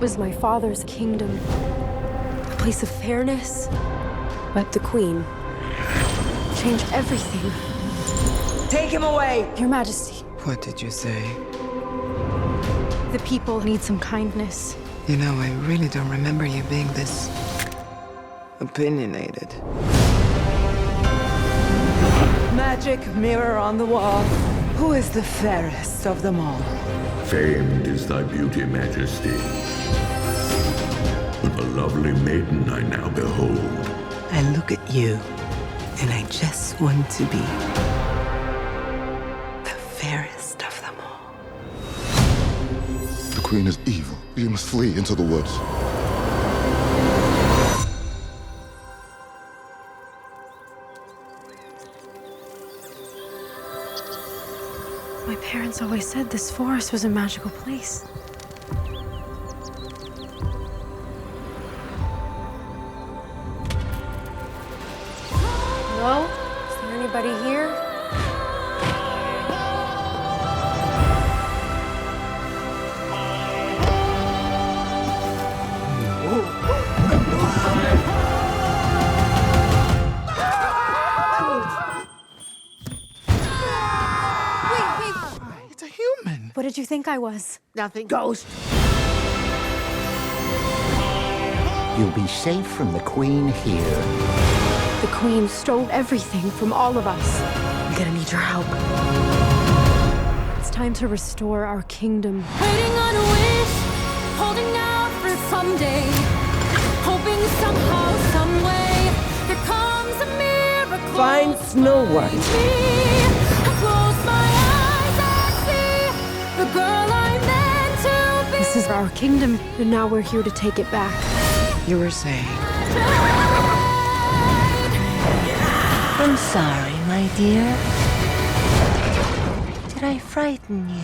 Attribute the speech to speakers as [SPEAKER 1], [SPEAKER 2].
[SPEAKER 1] was my father's kingdom. A place of fairness. But the Queen changed everything.
[SPEAKER 2] Take him away!
[SPEAKER 1] Your Majesty,
[SPEAKER 3] What did you say?
[SPEAKER 1] the people need some kindness.
[SPEAKER 3] You know, I really don't remember you being this opinionated.
[SPEAKER 2] Magic mirror on the wall. Who is the fairest of them all?
[SPEAKER 4] Famed is thy beauty, Majesty. But the lovely maiden I now behold.
[SPEAKER 3] I look at you, and I just want to be the fairest of them all.
[SPEAKER 5] The Queen is evil. You must flee into the woods.
[SPEAKER 1] My parents always said this forest was a magical place. Hello? Is there anybody here?
[SPEAKER 5] It's a human.
[SPEAKER 1] What did you think I was?
[SPEAKER 2] Nothing. Ghost.
[SPEAKER 6] You'll be safe from the Queen here.
[SPEAKER 1] The Queen stole everything from all of us. I'm gonna need your help. It's time to restore our kingdom.
[SPEAKER 7] Waiting on a wish, holding out for someday, hoping somehow, some way, there comes a miracle.
[SPEAKER 2] Find Snow White.
[SPEAKER 7] I close my eyes, I see the girl I'm meant to be.
[SPEAKER 1] This is our kingdom, and now we're here to take it back.
[SPEAKER 3] You were saying...
[SPEAKER 6] I'm sorry, my dear. Did I frighten you?